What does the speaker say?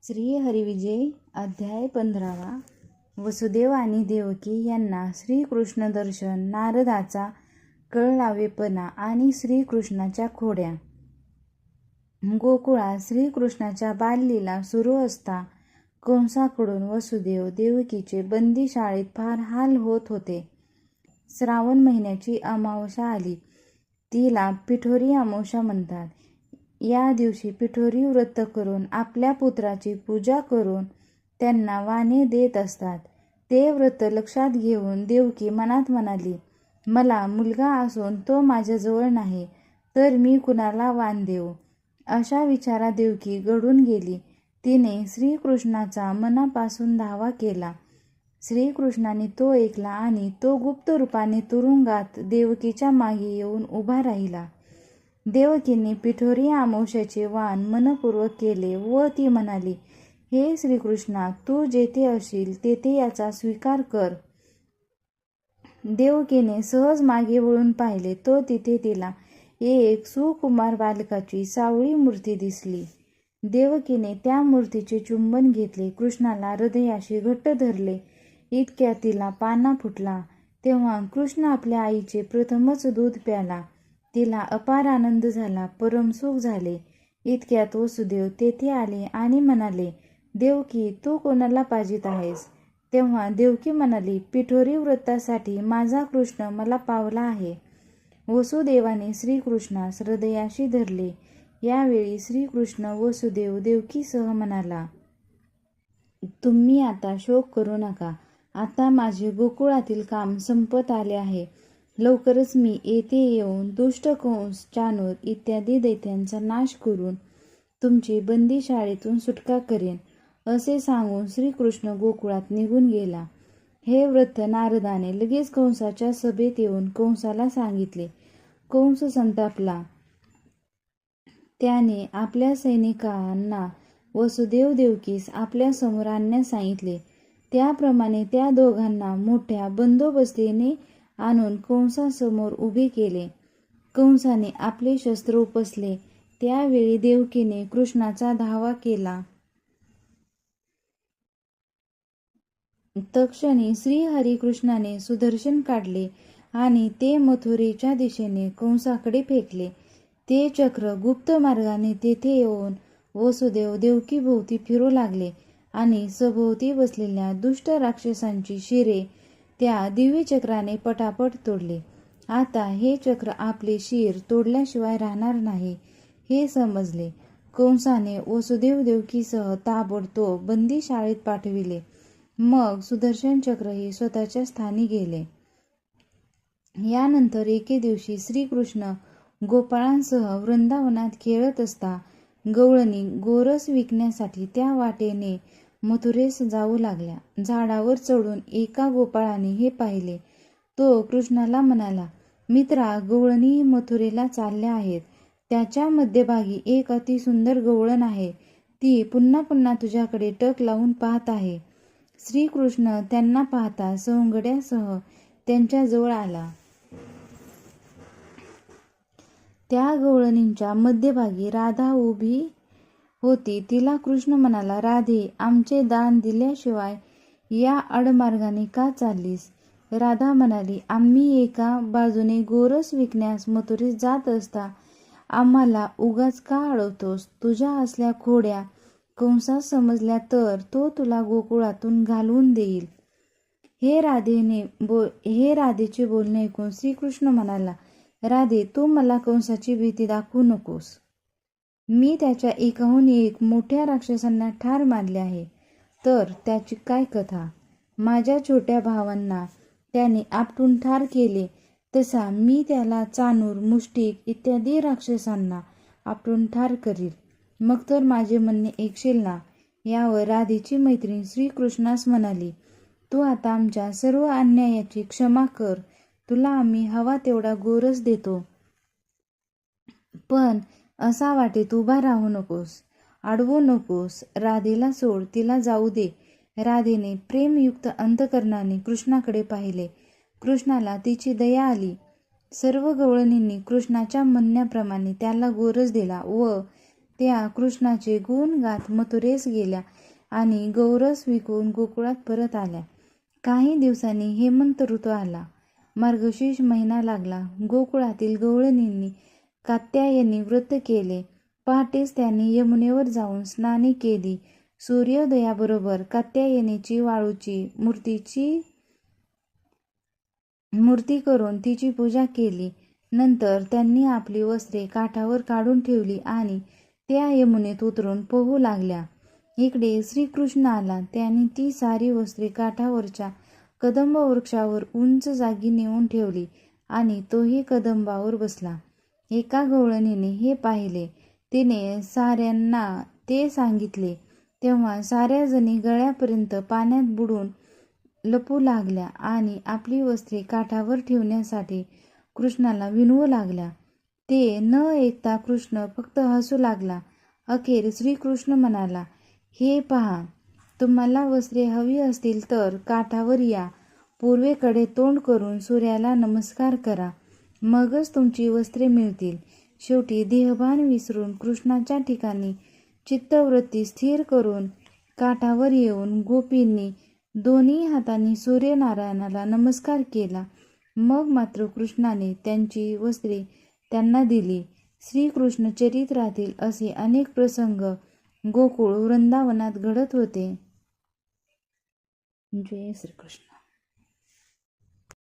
श्री हरिविजय अध्याय 15. वसुदेव आणि देवकी यांना श्रीकृष्ण दर्शन, नारदाचा कळलावेपणा आणि श्रीकृष्णाच्या खोड्या. गोकुळात श्रीकृष्णाच्या बाललीला सुरू असता कंसाकडून वसुदेव देवकीचे बंदी शाळेत फार हाल होत होते. श्रावण महिन्याची अमावस्या आली. तिला पिठोरी अमावस्या म्हणतात. या दिवशी पिठोरी व्रत करून आपल्या पुत्राची पूजा करून त्यांना वाणे देत असतात. ते व्रत लक्षात घेऊन देवकी मनात म्हणाली, मला मुलगा असून तो माझ्याजवळ नाही, तर मी कुणाला वाण देऊ. अशा विचारा देवकी घडून गेली. तिने श्रीकृष्णाचा मनापासून धावा केला. श्रीकृष्णाने तो ऐकला आणि तो गुप्त रूपाने तुरुंगात देवकीच्या मागे येऊन उभा राहिला. देवकीने पिठोरी अमावस्येचे वाण मनपूर्वक केले व ती म्हणाली, हे श्रीकृष्णा, तू जेथे असशील तेथे याचा स्वीकार कर. देवकीने सहज मागे वळून पाहिले तो तिथे तिला एक सुकुमार बालकाची सावळी मूर्ती दिसली. देवकीने त्या मूर्तीचे चुंबन घेतले, कृष्णाला हृदयाशी घट्ट धरले. इतक्यात तिला पाना फुटला. तेव्हा कृष्ण आपल्या आईचे प्रथमच दूध प्याला. तिला अपार आनंद झाला, परमसुख झाले. इतक्यात वसुदेव तेथे आले आणि म्हणाले, देवकी, तू कोणाला पाजित आहेस? तेव्हा देवकी म्हणाली, पिठोरी व्रतासाठी माझा कृष्ण मला पावला आहे. वसुदेवाने श्रीकृष्णास हृदयाशी धरले. यावेळी श्रीकृष्ण वसुदेव देवकीसह म्हणाला, तुम्ही आता शोक करू नका. आता माझे गोकुळातील काम संपत आले आहे. लवकरच मी येथे येऊन दुष्ट कंस, चाणूर इत्यादी दैत्यांचा नाश करून तुमची बंदी शाळेतून सुटका करेन. असे सांगून श्रीकृष्ण गोकुळात निघून गेला. हे व्रत नारदाने लगेच कंसाच्या सभेत येऊन कंसाला सांगितले. कंस संतापला. त्याने आपल्या सैनिकांना वसुदेव देवकीस आपल्या समोर आणण्यास सांगितले. त्याप्रमाणे त्या दोघांना मोठ्या बंदोबस्तीने आणून कंसासमोर उभे केले. कंसाने आपले शस्त्र उपसले. त्यावेळी देवकीने कृष्णाचा धावा केला. तत्क्षणी श्री हरिकृष्णाने सुदर्शन काढले आणि ते मथुरेच्या दिशेने कंसाकडे फेकले. ते चक्र गुप्त मार्गाने तेथे येऊन वसुदेव देवकीभोवती फिरू लागले आणि सभोवती बसलेल्या दुष्ट राक्षसांची शिरे त्या दिव्य चक्राने पटापट तोडले. आता हे चक्र आपले शिर तोडल्याशिवाय राहणार नाही हे समजले. कंसाने वसुदेव देवकीसह ताबडतोब बंदी शाळेत पाठविले. मग सुदर्शन चक्रही स्वतःच्या स्थानी गेले. यानंतर एके दिवशी श्रीकृष्ण गोपाळांसह वृंदावनात खेळत असता गवळणी गोरस विकण्यासाठी त्या वाटेने मथुरेस जाऊ लागल्या. झाडावर चढून एका गोपाळाने हे पाहिले. तो कृष्णाला म्हणाला, मित्रा, गवळणी मथुरेला चालल्या आहेत. त्याच्या मध्यभागी एक अतिसुंदर गवळण आहे. ती पुन्हा पुन्हा तुझ्याकडे टक लावून पाहत आहे. श्रीकृष्ण त्यांना पाहता सवंगड्यासह त्यांच्याजवळ आला. त्या गवळणींच्या मध्यभागी राधा उभी होती. तिला कृष्ण म्हणाला, राधे, आमचे दान दिल्याशिवाय या आडमार्गाने का चाललीस? राधा म्हणाली, आम्ही एका बाजूने गोरस विकण्यास मथुरेस जात असता आम्हाला उगाच का अडवतोस? तुझ्या असल्या खोड्या कंसास समजल्या तर तो तुला गोकुळातून घालवून देईल. हे राधेचे बोलणे ऐकून श्रीकृष्ण म्हणाला, राधे, तू मला कंसाची भीती दाखवू नकोस. मी त्याच्या एकाहून एक मोठ्या राक्षसांना ठार मारले आहे. तर त्याची काय कथा? माझ्या छोट्या भावांना त्याने आपटून ठार केले तसा मी त्याला चाणूर, मुष्टिक इत्यादी राक्षसांना आपटून ठार करील. मग तर माझे म्हणणे ऐकशील ना? यावर राधेची मैत्रीण श्रीकृष्णास म्हणाली, तू आता आमच्या सर्व अन्यायाची क्षमा कर. तुला आम्ही हवा तेवढा गोरस देतो. पण असा वाटेत उभा राहू नकोस, अडवू नकोस. राधेला सोड, तिला जाऊ दे. राधेने प्रेमयुक्त अंतकरणाने कृष्णाकडे पाहिले. कृष्णाला तिची दया आली. सर्व गवळणींनी कृष्णाच्या म्हणण्याप्रमाणे त्याला गोरस दिला व त्या कृष्णाचे गुण गात मथुरेस गेल्या आणि गौरस विकून गोकुळात परत आल्या. काही दिवसांनी हेमंत ऋतू आला. मार्गशीर्ष महिना लागला. गोकुळातील गवळणींनी कात्यायनी व्रत केले. पहाटेच त्यांनी यमुनेवर जाऊन स्नाने केली. सूर्योदयाबरोबर कात्यायनीची वाळूची मूर्ती करून तिची पूजा केली. नंतर त्यांनी आपली वस्त्रे काठावर काढून ठेवली आणि त्या यमुनेत उतरून पोहू लागल्या. इकडे श्रीकृष्ण आला. त्याने ती सारी वस्त्रे काठावरच्या कदंब वृक्षावर उंच जागी नेऊन ठेवली आणि तोही कदंबावर बसला. एका गवळणीने हे पाहिले. तिने साऱ्यांना ते सांगितले. तेव्हा साऱ्या जणी गळ्यापर्यंत पाण्यात बुडून लपू लागल्या आणि आपली वस्त्रे काठावर ठेवण्यासाठी कृष्णाला विनवू लागल्या. ते न ऐकता कृष्ण फक्त हसू लागला. अखेर श्रीकृष्ण म्हणाला, हे पहा, तुम्हाला वस्त्रे हवी असतील तर काठावर या. पूर्वेकडे तोंड करून सूर्याला नमस्कार करा. मगच तुमची वस्त्रे मिळतील. शेवटी देहभान विसरून कृष्णाच्या ठिकाणी चित्तवृत्ती स्थिर करून काठावर येऊन गोपींनी दोन्ही हातांनी सूर्यनारायणाला नमस्कार केला. मग मात्र कृष्णाने त्यांची वस्त्रे त्यांना दिली. श्रीकृष्ण चरित्रातील असे अनेक प्रसंग गोकुळ वृंदावनात घडत होते. जय श्रीकृष्ण.